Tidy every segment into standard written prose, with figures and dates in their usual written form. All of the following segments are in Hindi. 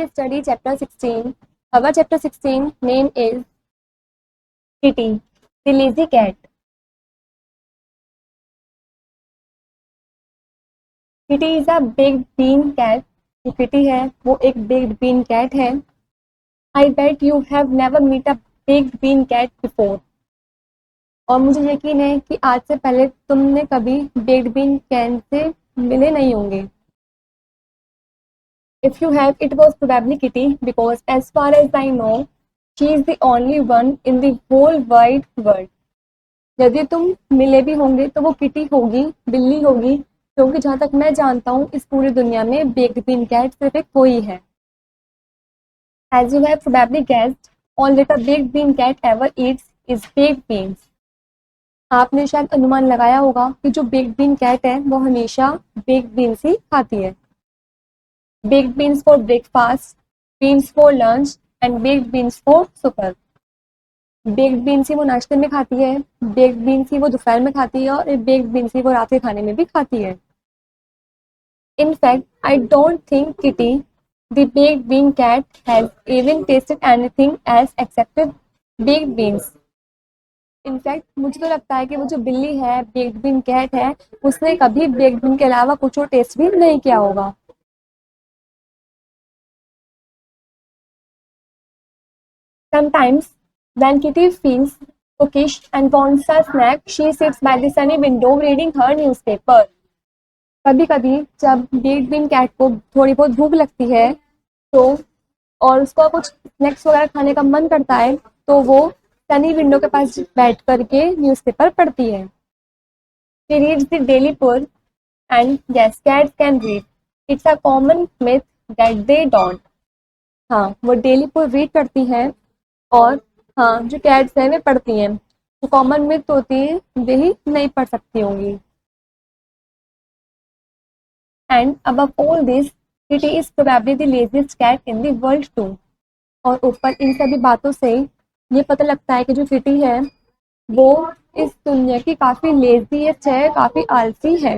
will study chapter 16. Our chapter 16 name is Kitty, the lazy cat. Kitty is a big bean cat. जो किटी है वो एक बिग बीन कैट है. I bet you have never meet a big bean cat before. और मुझे यकीन है कि आज से पहले तुमने कभी बिग बीन कैट से मिले नहीं होंगे. If you have, it was probably Kitty because as far as I know, she is the only one in the whole wide world. यदि तुम मिले भी होंगे तो वो किटी होगी, बिल्ली होगी, क्योंकि जहाँ तक मैं जानता हूँ इस पूरी दुनिया में बिग बीन कैट सिर्फ एक कोई है. As you have probably guessed, all that a big bean cat ever eats is baked beans. आपने शायद अनुमान लगाया होगा कि जो बिग बीन कैट है वो हमेशा बिग बीन्स ही खाती है. Baked beans for breakfast, beans for lunch and baked beans for supper. Baked beans ही वो नाश्ते में खाती है, baked beans ही वो दोपहर में खाती है और baked beans ही वो रात के खाने में भी खाती है. In fact, I don't think Kitty, the baked bean cat, has even tasted anything else except baked beans. In fact, मुझे तो लगता है कि वो जो बिल्ली है, baked bean cat है, उसने कभी baked bean के अलावा कुछ और टेस्ट भी नहीं किया होगा. Sometimes, when Kitty feels bookish and wants a snack, she sits by the sunny window reading her newspaper. कभी कभी जब बिग बीन कैट को थोड़ी बहुत भूख लगती है तो और उसको कुछ स्नैक्स वगैरह खाने का मन करता है तो वो सनी विंडो के पास बैठ करके न्यूज़पेपर पढ़ती है. She reads the Daily Pur and yes, cats can read. It's a common myth that they don't. हाँ, वो डेली पुर रीड करती हैं और हाँ जो कैट्स हैं वे पढ़ती हैं. जो कॉमन मिथ होती है वे ही नहीं पढ़ सकती होंगी. And above all this Kitty is probably the laziest cat in the world too. और ऊपर इन सभी बातों से ये पता लगता है कि जो किटी है वो इस दुनिया की काफी लेजीएस्ट है, काफी आलसी है.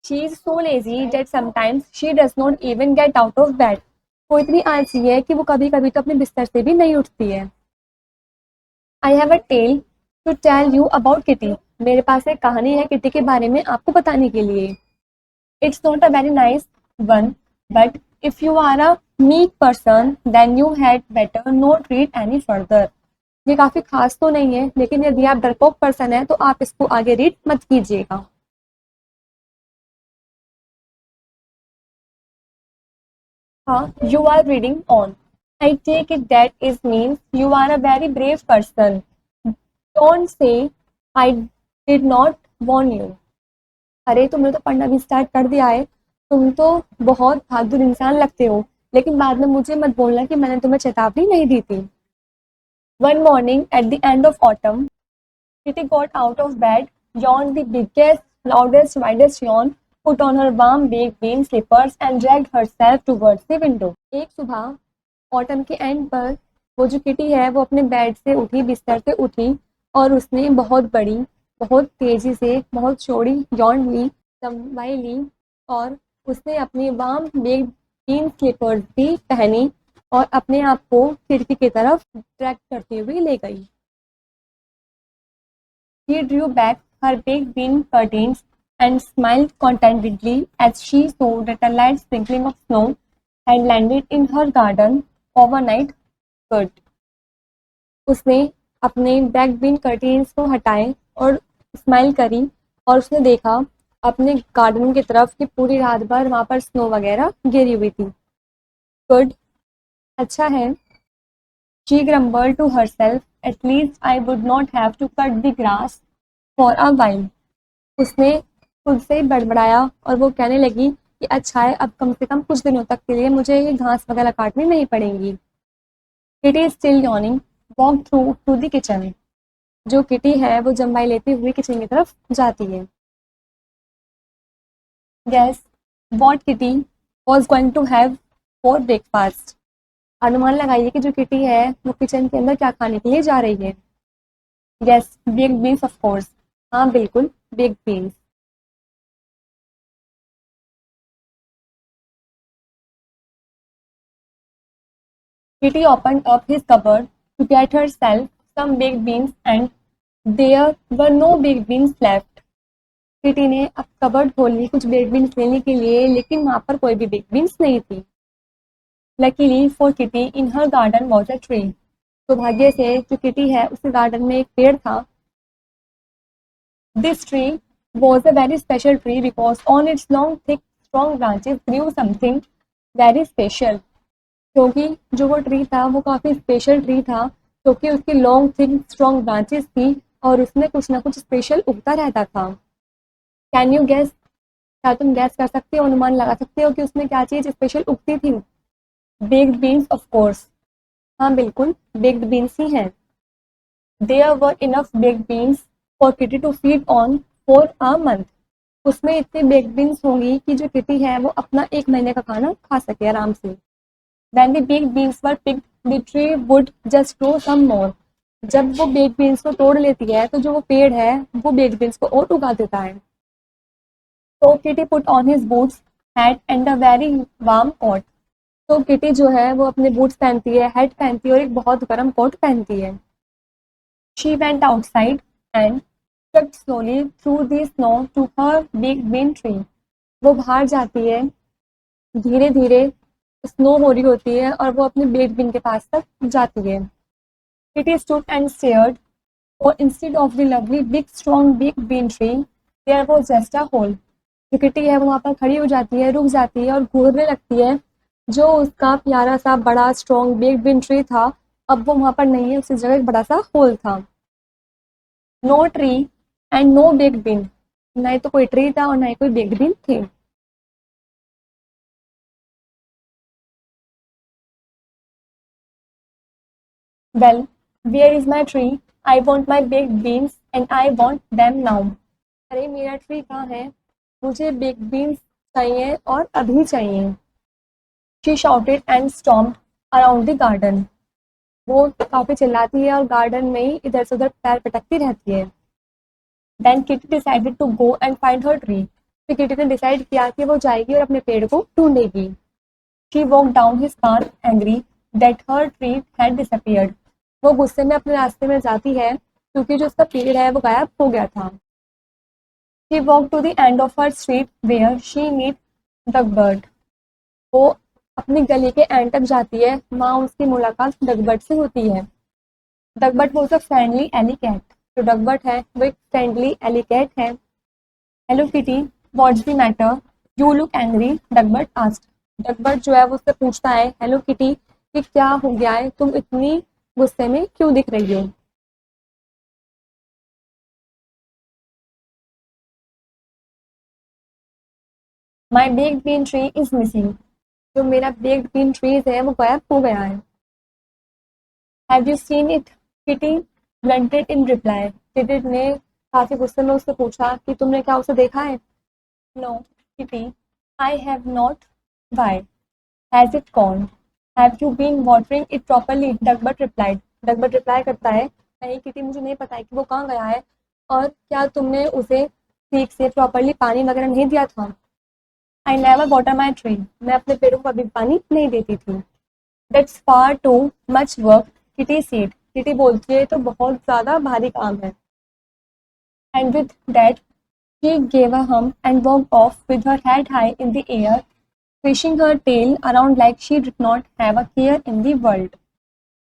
She is so lazy that sometimes she does not even get out of bed. वो इतनी आलसी है कि वो कभी कभी तो अपने बिस्तर से भी नहीं उठती है. I have a tale to tell you about Kitty. मेरे पास एक कहानी है किटी के बारे में आपको बताने के लिए. It's not a very nice one but if you are a meek person then you had better not read any further. ये काफी खास तो नहीं है लेकिन यदि आप डरपोक पर्सन है तो आप इसको आगे रीड मत कीजिएगा. You are reading on. I take it that is means you are a very brave person. Don't say I did not warn you. अरे तुमने तो पढ़ना भी स्टार्ट कर दिया है. तुम तो बहुत बहादुर इंसान लगते हो लेकिन बाद में मुझे मत बोलना कि मैंने तुम्हें चेतावनी नहीं दी थी. One morning at the end of autumn, Kitty got out of bed, yawned the biggest, loudest, widest yawn, put on her warm baked bean slippers and dragged herself towards the window. एक सुबह ऑटम के एंड पर वो जो किटी है वो अपने बेड से उठी, बिस्तर से उठी और उसने बहुत बड़ी, बहुत तेजी से, बहुत चौड़ी यॉन ली, लंबाई ली और उसने अपनी वार्म बेक्ड बीन स्लीपर्स भी पहनी और अपने आप को खिड़की की तरफ ड्रैग करते हुए ले गई. She drew back her baked bean curtains and smiled contentedly as she saw that a light sprinkling of snow had landed in her garden overnight. Good. उसने अपने बैक बीन कर्टेन्स को हटाए और स्माइल करी और उसने देखा अपने गार्डन की तरफ कि पूरी रात भर वहाँ पर स्नो वगैरह गिरी हुई थी. गुड, अच्छा है. She grumbled to herself, at least I would not have to cut the grass for a while. उसने खुद से बड़बड़ाया और वो कहने लगी कि अच्छा है अब कम से कम कुछ दिनों तक के लिए मुझे ये घास वगैरह काटनी नहीं पड़ेंगी. Kitty is still yawning, walked through to the kitchen. जो किटी है वो जम्बाई लेती हुई किचन की तरफ जाती है. Guess what Kitty was going to have for breakfast. अनुमान लगाइए कि जो किटी है वो किचन के अंदर क्या खाने के लिए जा रही है. Yes, baked beans of course. हाँ बिल्कुल, baked beans. Kitty opened up his cupboard to get herself some baked beans and there were no baked beans left. Kitty ने अब कबर्ड खोली कुछ बेक्ड बीन्स लेने के लिए, लेकिन वहां पर कोई भी बेक्ड बीन्स नहीं थी। Luckily for kitty in her garden was a tree. तो भाग्य से जो किटी है उसके गार्डन में एक पेड़ था। This tree was a very special tree because on its long thick strong branches grew something very special. क्योंकि जो वो ट्री था वो काफ़ी स्पेशल ट्री था, क्योंकि उसकी लॉन्ग थिक स्ट्रॉन्ग ब्रांचेस थी और उसमें कुछ ना कुछ स्पेशल उगता रहता था। कैन यू गेस, क्या तुम गैस कर सकते हो, अनुमान लगा सकते हो कि उसमें क्या चीज़ स्पेशल उगती थी? Baked beans of course. हाँ बिल्कुल, बेक्ड बीन्स ही हैं। There were enough baked beans for Kitty to feed on for a month. उसमें इतनी बेक्ड बीन्स होंगी कि जो किटी है वो अपना 1 महीने का खाना खा सके आराम से। When the baked beans were picked, the tree would just grow some more. जब वो बेक्ड बीन्स को तोड़ लेती है तो जो वो पेड़ है वो बेक्ड बीन्स को और उगा देता है। तो Kitty put on his boots hat and a very warm coat. तो किटी जो है वो अपने बूट्स पहनती है, हैट पहनती है और एक बहुत गर्म कोट पहनती है। She went outside and trudged slowly through the snow to her baked bean tree. वो बाहर जाती है, धीरे धीरे स्नो हो रही होती है और वो अपने बेक्ड बीन के पास तक जाती है। किटी स्टूड एंड स्टेयर्ड और instead of the lovely big strong baked bean tree there was just a hole. जो किटी है वो वहाँ पर खड़ी हो जाती है, रुक जाती है और घूरने लगती है। जो उसका प्यारा सा बड़ा स्ट्रॉन्ग बेक्ड बीन ट्री था अब वो वहाँ पर नहीं है, उसी जगह एक बड़ा सा होल था। No tree and no baked bean. ना ही तो कोई ट्री था और ना ही कोई बेक्ड बीन थे। Well, where is my tree? I want my baked beans and I want them now. अरे मेरा ट्री कहाँ है? मुझे बेक्ड बीन्स चाहिए और अभी चाहिए। She shouted and stomped around the garden. वो काफी चिल्लाती है और गार्डन में ही इधर से उधर पैर पटकती रहती है। Then Kitty decided to go and find her tree. फिर किटी ने डिसाइड किया कि वो जाएगी और अपने पेड़ को ढूंढेगी। She walked down his path angry that her tree had disappeared. वो गुस्से में अपने रास्ते में जाती है क्योंकि जो उसका पेड़ है वो गायब हो गया था। She walked to the end of her street where she meet डगबर्ड। वो अपनी गली के एंड तक जाती है, वहाँ उसकी मुलाकात डगबर्ड से होती है। Dugbird was a friendly alley cat. जो डगबर्ड है वो एक फ्रेंडली एली कैट है। Hello Kitty, what's the matter, you look angry, Dugbird asked. Dugbird जो है वो उससे पूछता है हेलो किटी कि क्या हो गया है, तुम इतनी गुस्से में क्यों दिख रही हो? My baked bean tree is missing. जो मेरा बेक्ड बीन ट्रीज है वो गायब हो गया है। Have you seen it, kitty granted in reply. Kitty ने काफी गुस्से में उससे पूछा कि तुमने क्या उसे देखा है? No Kitty, I have not. Why has it gone? Have you been watering it properly, Dugbird replied. Dugbird reply करता है नहीं किटी, मुझे नहीं पता है कि वो कहाँ गया है और क्या तुमने उसे ठीक से प्रॉपरली पानी वगैरह नहीं दिया था? I never water my tree. मैं अपने पेड़ों को कभी पानी नहीं देती थी। That's far too much work, kitty said. Kitty बोलती है तो बहुत ज़्यादा भारी काम है। And with that she gave a hum and walked off with her head high in the air, swishing her tail around like she did not have a care in the world.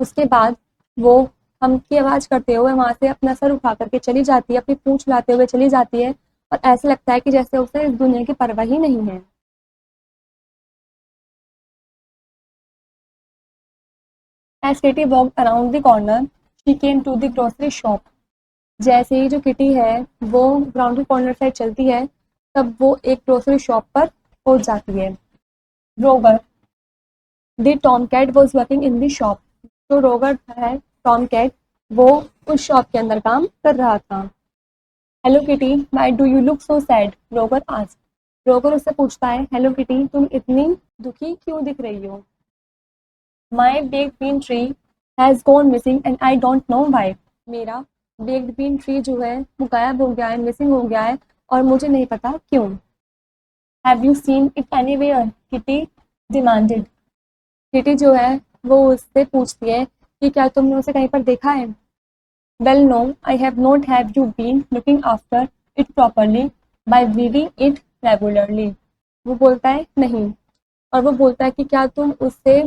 उसके बाद वो हम की आवाज़ करते हुए वहाँ से अपना सर उठा करके चली जाती है, अपनी पूँछ हिलाते हुए चली जाती है और ऐसे लगता है कि जैसे उसे इस दुनिया की परवाह ही नहीं है। As Kitty walked around the corner, she came to the grocery shop. जैसे ही जो किटी है वो ग्राउंड की कॉर्नर साइड चलती है तब वो एक ग्रोसरी शॉप पर पहुंच जाती है। Roger the tom cat was working in the shop. जो रोगर है टॉम कैट, वो उस शॉप के अंदर काम कर रहा था। Hello kitty, why do you look so sad, रोगर आस्क्ड। रोगर उससे पूछता है हेलो किटी, तुम इतनी दुखी क्यों दिख रही हो? My baked bean tree has gone missing and I don't know why. मेरा बेक्ड बीन ट्री जो है वो गायब हो गया है, मिसिंग हो गया है और मुझे नहीं पता क्यों। Have you seen it anywhere, kitty demanded. Kitty जो है वो उससे पूछती है कि क्या तुमने उसे कहीं पर देखा है? Well no, I have not have you been looking after it properly by reading it regularly. वो बोलता है नहीं। और वो बोलता है कि क्या तुम उससे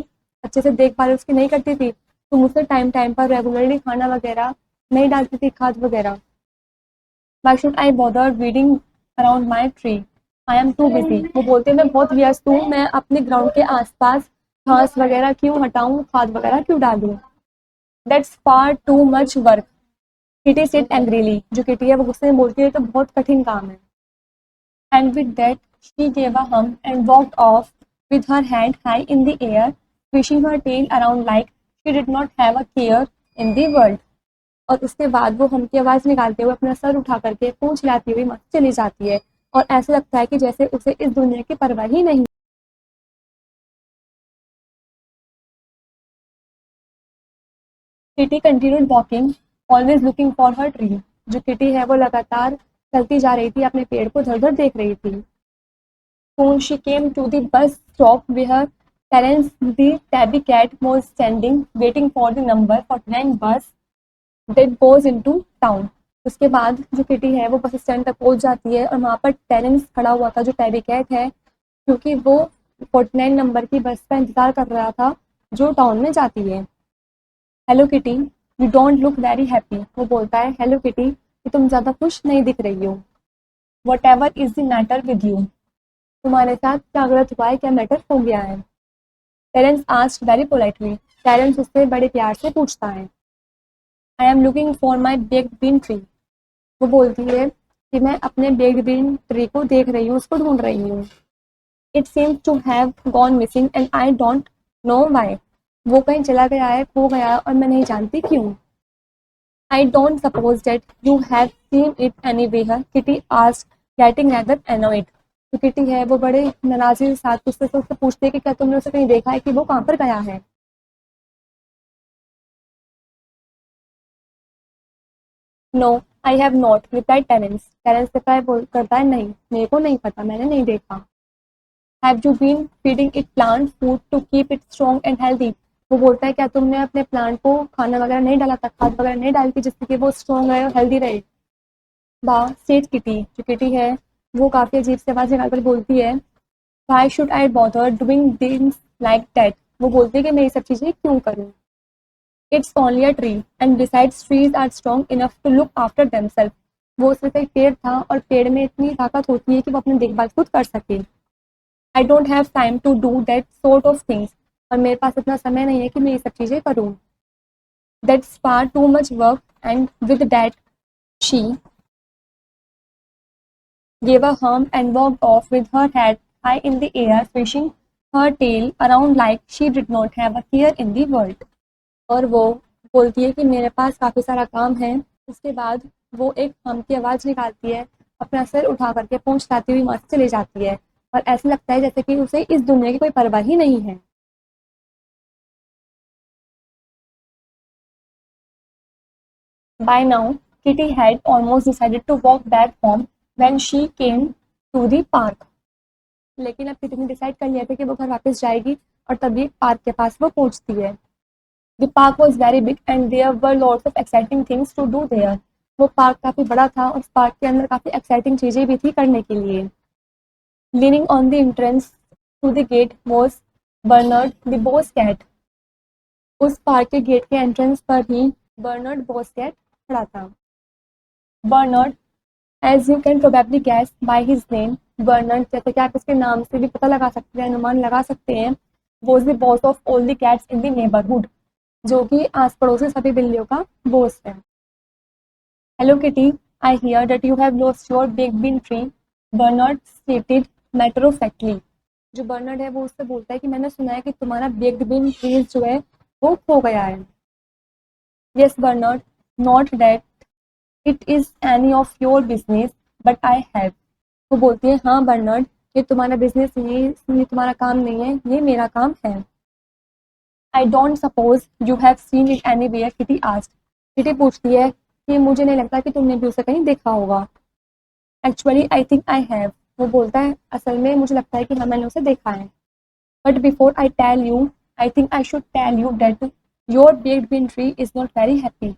अच्छे से देखभाल उसकी नहीं करती थी? तुम उसे टाइम टाइम पर रेगुलरली खाना वगैरह नहीं डालती थी, खाद वगैरह? Why should I bother weeding around my tree? I am too busy. वो बोलते हैं मैं बहुत व्यस्त हूँ, मैं अपने ग्राउंड के आसपास घास वगैरह क्यों हटाऊं, खाद वगैरह क्यों डालूं? That's far too much work. Kitty said angrily. जो किटी है वो गुस्से में बोलती है तो बहुत कठिन काम है। And with that she gave a hum and walked off with her head high in the air, swishing her tail around like she did not have a care in the world. और उसके बाद वो हम की आवाज़ निकालते हुए अपना सर उठा करके पूंछ हिलाती हुई मस्त चली जाती है और ऐसा लगता है कि जैसे उसे इस दुनिया की परवाह ही नहीं। Kitty continued walking, always looking for her tree. जो किटी है वो लगातार चलती जा रही थी, अपने पेड़ को इधर उधर देख रही थी। Soon she came to the bus stop where Terence the tabby cat was standing waiting for the number 49 bus that goes into town. उसके बाद जो किटी है वो बस स्टैंड तक पहुंच जाती है और वहाँ पर टेरेंस खड़ा हुआ था जो टैबी कैट है, क्योंकि वो 49 नंबर की बस का इंतजार कर रहा था जो टाउन में जाती है। Hello kitty, you don't look very happy. वो बोलता है हेलो किटी, कि तुम ज़्यादा खुश नहीं दिख रही हो। What ever is the matter with you. तुम्हारे साथ क्या गलत हुआ है, क्या मैटर हो गया है? Terence asked very politely. Terence उससे बड़े प्यार से पूछता है। I am looking for my baked bean tree. वो बोलती है कि मैं अपने बेक्ड बीन ट्री को देख रही हूँ, उसको ढूंढ रही हूँ। It seems to have gone missing and I don't know why. वो कहीं चला गया है, खो गया है और मैं नहीं जानती क्यों। I don't suppose that you have seen it anywhere, kitty asked, getting rather annoyed. तो किटी है वो बड़े नाराजगी के साथ उससे पूछती है कि क्या तुमने उसे कहीं देखा है कि वो कहाँ पर गया है? No, I have not replied Terence. Terence reply करता है नहीं, मेरे को नहीं पता, मैंने नहीं देखा। Have you been feeding it plant food to keep it strong and healthy. वो बोलता है क्या तुमने अपने प्लांट को खाना वगैरह नहीं डाला था, खाद वगैरह नहीं डाली थी जिससे कि वो स्ट्रॉन्ग रहे और हेल्दी रहे? बा सेज किटी। जो किटी है वो काफ़ी अजीब से आवाज़ निकाल कर बोलती है, why should I bother doing things like that. वो बोलती है कि मैं ये सब चीज़ें क्यों करूँ? It's only a tree and besides trees are strong enough to look after themselves. वो सिर्फ एक पेड़ था और पेड़ में इतनी ताकत होती है कि वो अपनी देखभाल खुद कर सके। I don't have time to do that sort of things. और मेरे पास इतना समय नहीं है कि मैं ये सब चीज़ें करूँ। That's far too much work and with that she gave a hum and walked off with her head high in the air, swishing her tail around like she did not have a care in the world. और वो बोलती है कि मेरे पास काफ़ी सारा काम है। उसके बाद वो एक हम की आवाज़ निकालती है, अपना सिर उठा करके पूंछ लाती हुई वहाँ से चली जाती है और ऐसा लगता है जैसे कि उसे इस दुनिया की कोई परवाह ही नहीं है। By now, Kitty had almost decided to walk back home when she came to the park. लेकिन अब किटी ने डिसाइड कर लिया था कि वो घर वापस जाएगी और तभी पार्क के पास वो पहुंचती है। The park was very big and there were lots of exciting things to do there. वो पार्क काफ़ी बड़ा था और उस पार्क के अंदर काफ़ी एक्साइटिंग चीज़ें भी थी करने के लिए। Leaning on the entrance to the gate was Bernard the boss cat. उस पार्क के गेट के एंट्रेंस पर ही बर्नर्ड बॉस कैट खड़ा था। Bernard, as you can probably guess by his name, Bernard जैसे कि आप इसके नाम से भी पता लगा सकते हैं, अनुमान लगा सकते हैं, was the boss of all the cats in the neighbourhood. जो कि आस पड़ोस के सभी बिल्लियों का बॉस है। Hello Kitty, I hear that you have lost your big bean tree, Bernard stated matter of factly. जो बर्नर्ड है वो उससे बोलता है कि मैंने सुना है कि तुम्हारा बिग बीन ट्री जो है वो खो गया है। Yes Bernard, not that it is any of your business but I have. वो बोलती है हाँ बर्नर्ड, ये तुम्हारा बिजनेस नहीं, ये तुम्हारा काम नहीं है, ये मेरा काम है। I don't suppose you have seen it anywhere, kitty asked. Kitty पूछती है कि मुझे नहीं लगता कि तुमने भी उसे कहीं देखा होगा। Actually I think I have. वो बोलता है असल में मुझे लगता है कि हाँ मैंने उसे देखा है। But before I tell you I think I should tell you that your baked bean tree is not very happy.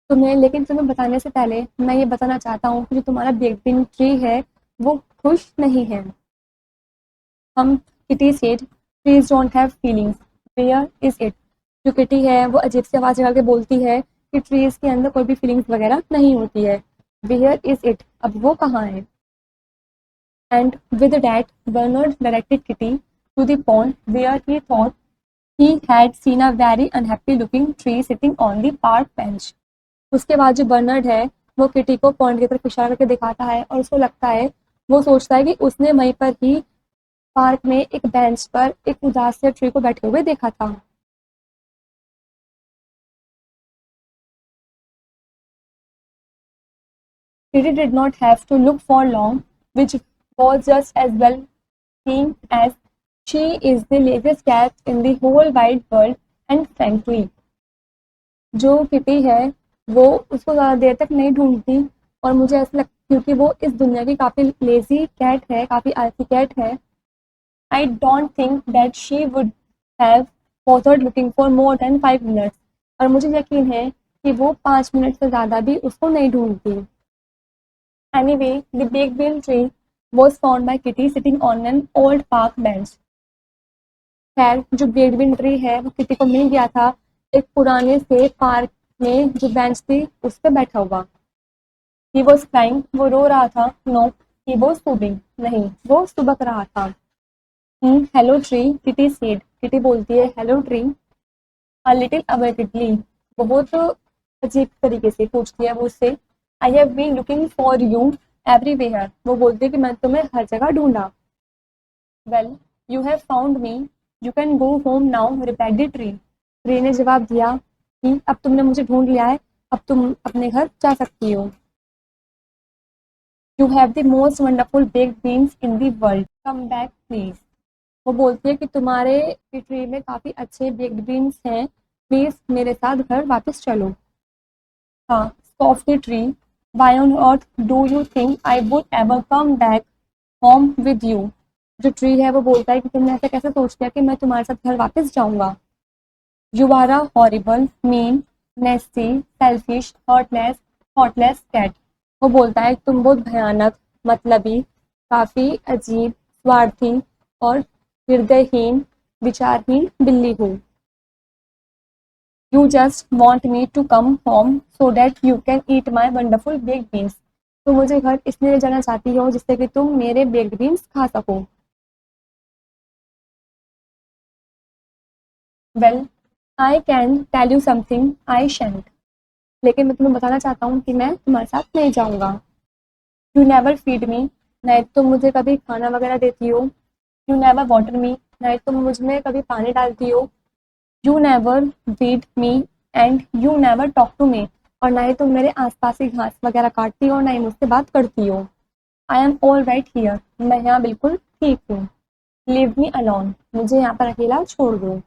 तुम्हें बताने से पहले मैं ये बताना चाहता हूँ कि जो तुम्हारा baked bean tree है वो खुश नहीं है। Hmm Kitty said trees don't have feelings, where is it. जो किटी है वो अजीब सी आवाज निकाल के बोलती है कि ट्रीज के अंदर कोई भी फीलिंग्स वगैरह नहीं होती है। वेयर इज इट, अब वो कहाँ है। And with that Bernard directed Kitty to the pond where he thought he had seen a very unhappy looking tree sitting on the park bench। उसके बाद जो बर्नर्ड है वो किटी को पॉइंट की तरफ इशारा करके दिखाता है और उसको लगता है, वो सोचता है कि उसने वहीं पर ही पार्क में एक बेंच पर एक उदास से ट्री को बैठे हुए देखा था। Kitty did not have to look for long, which was just as well, seeing as she is the laziest cat in the whole wide world and frankly जो किटी है वो उसको ज़्यादा देर तक नहीं ढूंढती और मुझे ऐसा लगता क्योंकि वो इस दुनिया की काफ़ी लेजी कैट है, काफ़ी आलसी कैट है। I don't think that she would have bothered looking for more than 5 minutes। और मुझे यकीन है कि वो 5 मिनट से ज़्यादा भी उसको नहीं ढूंढती। Anyway, the baked bean tree was found by Kitty sitting on an old park bench। खैर जो बेक्ड बीन ट्री है वो किटी को मिल गया था एक पुराने से पार्क में जो बेंच थी उस पर बैठा हुआ। ही वॉज क्राइंग, वो रो रहा था। नो, ही वॉज सूबिंग, नहीं वो सुबक रहा था। Hello tree, Kitty said, Kitty बोलती है hello tree. A little awkwardly, बहुत अजीब तरीके से पूछती है वो उससे। I have been looking for you everywhere, वो बोलती है कि मैं तुम्हें हर जगह ढूंढा। Well you have found me, you can go home now, replied the tree. Tree ने जवाब दिया कि अब तुमने मुझे ढूंढ लिया है, अब तुम अपने घर जा सकती हो। You have the most wonderful baked beans in the world, come back please. वो बोलती है कि तुम्हारे ट्री में काफ़ी अच्छे बेक्ड बीन्स हैं, प्लीज़ मेरे साथ घर वापस चलो। हाँ, scoffed the tree, why on earth do you think I would ever come back home with you। जो ट्री है वो बोलता है कि तुमने ऐसा कैसे सोच लिया कि मैं तुम्हारे साथ घर वापस जाऊंगा। You are a horrible, mean, nasty, selfish, thoughtless cat. वो बोलता है तुम बहुत भयानक, मतलबी, काफ़ी अजीब, स्वार्थी और हृदयहीन, विचारहीन बिल्ली हो। You just want me to come home so that you can eat my wonderful baked beans। तो मुझे घर इसलिए ले जाना चाहती हो जिससे कि तुम मेरे बेक्ड बीन्स खा सको। Well I can tell you something I shan't, लेकिन मैं तुम्हें बताना चाहता हूँ कि मैं तुम्हारे साथ नहीं जाऊँगा। यू नेवर फीड मी, नहीं तुम मुझे कभी खाना वगैरह देती हो। यू नेवर वाटर मी, नहीं तुम मुझ में कभी पानी डालती हो। You never feed me and you never talk to me, और ना ही तुम मेरे आसपास की घास वगैरह काटती हो, ना ही मुझसे बात करती हो। I am all right here, मैं यहाँ बिल्कुल ठीक हूँ। लीव मी अलोन, मुझे यहाँ पर अकेला छोड़ दो।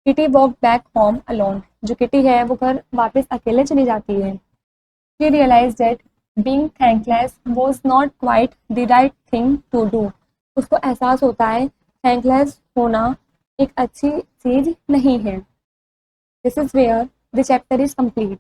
Kitty walk back home alone, जो किटी है वो घर वापस अकेले चली जाती है। She realise that being thankless was not quite the right thing to do. उसको एहसास होता है थैंकलेस होना एक अच्छी चीज नहीं है। This is where the chapter is complete.